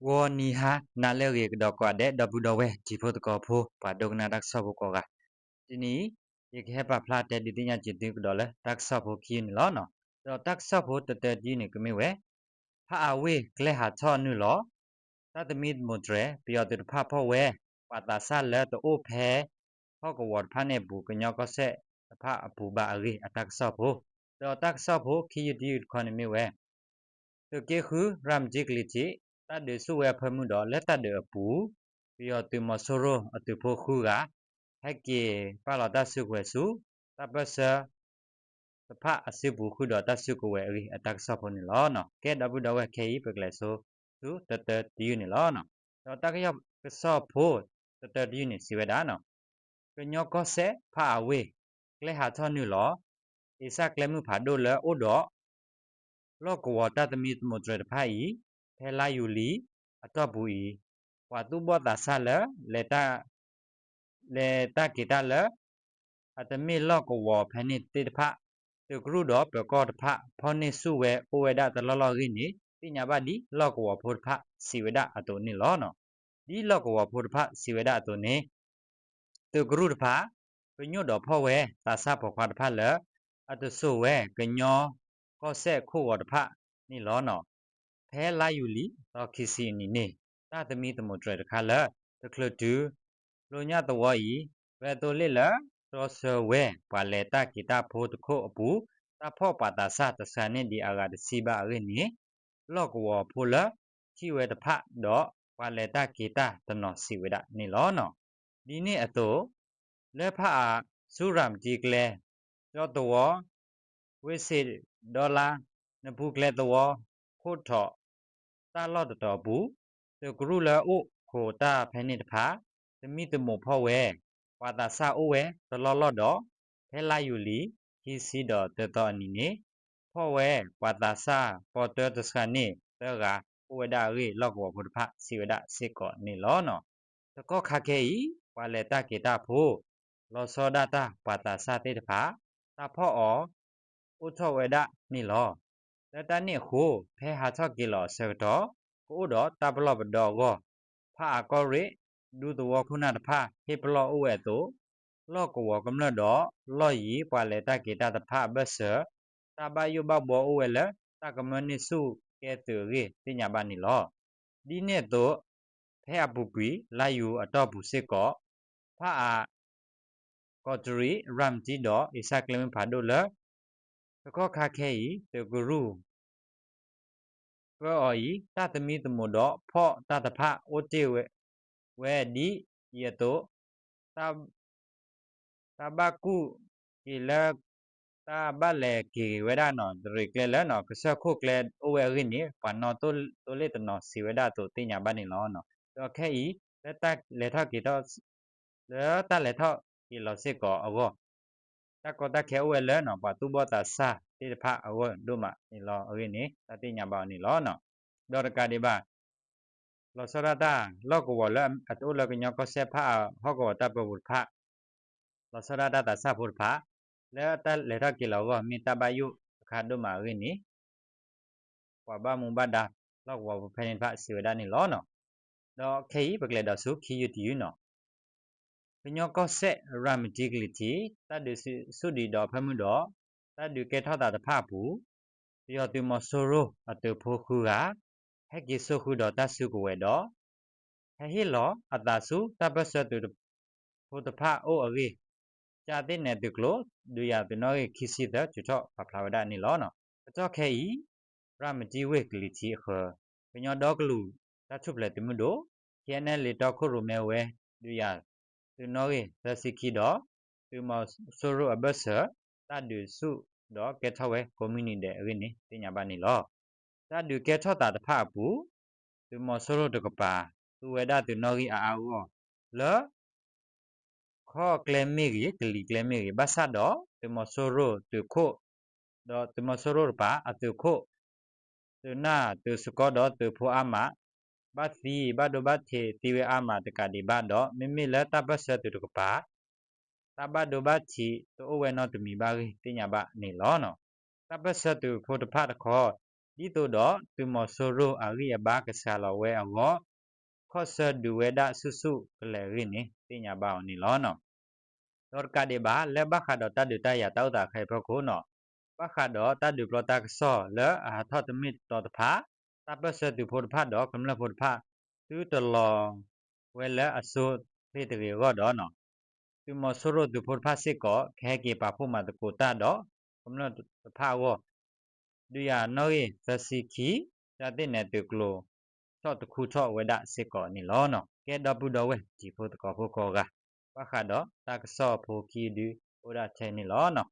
วอนีฮะนาเลเรกดอกกว่าเดดบุดอเวจีโพตกอโพปาดกนาดักซอโบกอกะทีนี้ยกแค่ปาพลาดแต่ดิติญาจิตติกดอเลดักซอโบคีนลอเนาะดอดักซอโบตะเตจีนี่ก็ไม่เวพระอาเวเกลหาช่อนึลอตาตมีดมดเรปิอตุพาพ่อเวปาตาซาเลตโอแพพ่อกวอดพระเนบุกญอก็เซพระอภูบาอรีอดักซอโบดอดักซอโบคียดีคอนไม่เวตเกคือรามจิกลิจิตาเดสุเวพมุดอและตาเดอปูปิอตุมอโซโรอตุโพคูกาให้เกปาลอดัสุเวสุตาเปเซสภาอสิบุคุดอดัสุกเวอรีอดักซอโพนิลอเนาะแกดับดอเวเคอีเปกเลโซสุตะเตดิยูนิลอเนาะดอตักยอบกซอโพตะเตดิยูนิสิเวดาเนาะกญอก็เซพาอเวเกลหาทอนิลออิสาเกลมุผาโดเลโอดอလောကဝတတမီမဒရတဖိုင်ဖဲလာယူလီအတော့ဘူးဝါတုဘောတာဆာလလေတာကိတလအတမီလောကဝဖဲနိတေတဖတကရုတော့ပကောတဖဖောနိစုဝဲအိုဝဒတလောလောရင်းနိပညာပါဒီလောကဝဖို့ဖစီဝဒအတုနိလောနော်ဒီလောကဝဖို့ဖစီဝဒအတုနိတကရုတဖပညွတ်တော်ဖောဝဲတာဆဖောခွာတဖလအတဆုဝဲကညောก็เสะคู่วอดพะนี่ล้อเนาะแพ้ลาอยู่ลีตอคิซีนี่นี่ตาตมีตมตรตะคาละตะคลดูโลญะตวอีเวโตลิละตอเสเวปาเลตากิตาโพตโคอปูตาพ่อปาตาสะตะสานิดีอากาตสีบาเรนี่ลอกวอโพละชีเวตพะดอปาเลตากิตาตนอสีเวดะนี่ล้อเนาะဒီနေ့အတော့လက်ဖတ်အားစုရမ်ဒီကလေတော့တော့ဝိစေဒေါ်လာနဘုကလေတော့ခို့ထော်တာလော့တော်ဘူးတကရုလာအိုခိုတာဖဲနေတဖာတမိတမောဖောဝဲဝါတာဆာအိုဝဲတလော်လော့တော့ဖဲလာယူလီဟီစီတော်တတော်အနီနေဖောဝဲဝါတာဆာပေါ်တော်တစခနေတော့ကဝဒရီလော့ကောဘုဒ္ဓစီဝဒစေကောနေလောနော်တကောခခဲဤဝါလေတကေတာဖိုလောစောဒတာပါတာစာတေတဖာတာဖောအောဥထဝဒနိလောတတနိခုဖဲဟာချော့ကီလောဆေတော်ကိုတော့တဘလော့ဘဒေါ်ကိုဖာကောရိဒုတဝခုနာတဖာဟေပလောဥဝဲတိုလော့ကောကမ္လတော့လော့ဤပွာလေတကေတာတဖာဘဆတဘယဘဘောဥဝဲလတကမနိစုကဲတူရီပညာပါနိလောဒီနေ့တော့ဖဲအပူပီလာယူအတော့ဘူးစစ်ကောဖာကောတရီရမ်တီတော့ဣစကလမ်ဖာဒိုလတကောခခဲဤတဂရုပြောဤတသမီတမတော့ဖော့တတဖအိုတေဝဲဒီရတော့တဘကုကိလတာဘလေကိဝဲဒါနော်ဒရိကလေနော်ကစခုကလေအိုဝဲရင်းနေပန်နော်တိုလေတနော်စီဝဲဒါတိုတင်ညာဘာနေလောနော်တော့ခဲဤလက်တလေထကိတော့လေတလေထကိလောစစ်ကောအောတကောတခဲဝဲလဲနော်ပါသူဘောတာစာတိဖအဝဒုမနေလောအရင်းနေတတင်ညာဘာနေလောနော်ဒေါ်ရကဒီဘာလောစရတာလောကဝလအတူလကညကောဆေဖာဟောကောတပဝုဖာလောစရတာတဆဖုဖာလဲတလေထကိလောမိတဘယုခါဒုမရင်းနေဝဘာမုဘဒါလောကဝဖဲနေဖစီဝဒနေလောနော်တော့ခေပကလေတော့စုခီယူတီယူနော်ပညောကောဆက်ရမ်ဂျီဂလီတီတတ်ဒစုဒီတော့ဖမှုတော့တတ်ဒီကေထောတာတဖဘူးပြီးတော့ဒီမဆိုရိုအတူဖိုခုကဟက်ကိဆုခုတော့တဆုကဝဲတော့ဟဲလောအတဆုတပစတူဖိုတဖအိုအရီဂျာတဲ့နဲ့ဒီကလိုဒူရတဲ့နော်ခိစီတဲ့ချောဖဖလာဝဒနေလောနော်တော့ခဲဤရမ်ဂျီဝဲကလီတီခပညောတော့ကလူတချုပလက်တမှုတော့ကျန်တဲ့လေတော့ခုရမဲဝဲဒူရသူနော်ရစီခီတော့သူမဆိုရိုအဘဆာတတ်ဒူစုတော့ကဲထောဝဲကွန်မြူနတီတဲ့ရင်းနေတင်ညာပါနေလောတတ်ဒူကဲထောတာတဖဘူးသူမဆိုရိုတကပါသူဝဲဒါသူနော်ရီအာအောလောခေါ်ကလမီရီကလီကလမီရီဘာသာတော့သူမဆိုရိုသူခိုတော့သူမဆိုရိုပါအသူခိုသူနာသူစကောတော့သူဖိုအာမဘာစီဘာဒိုဘတ်တီတီဝဲအာမတကဒီဘာတော့မိမိလက်တပတ်ဆက်တူကပါတပတ်ဒိုဘတ်ချီတိုဝဲနော်တမီဘာတင်ညာပါနေလောနော်တပတ်ဆက်တူဖိုတဖတ်ခေါ်ဒီ ဒီတို့တော့သူမဆိုရိုအရိယဘာကစားလဝဲအောခော့ဆဒူဝဲဒဆုစုကလေရင်းနေတိညာပါအောင်နီလောနော်တော့ကတဲ့ပါလက်ဘခါတော့တတ်တရတောက်တာခဲဖခုနော်ဘခါတော့တတ်တူပလတာကဆောလဲအထော့တမစ်တော်တဖာတပ်ပစတူဖို့ဖတ်တော့ကမ္လဖို့ဖတ်သူတလောဝဲလဲအစိုးဖေးတရေရောတော့နော်သူမဆိုရိုတူဖို့ဖတ်စစ်ကောခဲကေပါဖို့မှာတကိုတတော့ကမ္လတဖာဝဒူရနော်ရေသစီခီတတဲ့နဲ့တူကလိုသော့တခုသော့ဝဲဒစစ်ကောနီလောနော်ကဲတော့ဘူးတော့ဝဲဒီဖို့တကောဖို့ကောကဘခါတော့တကဆောဖို့ခီဒူဩရချဲနီလောနော်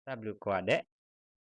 တပ်လူကွာတဲ့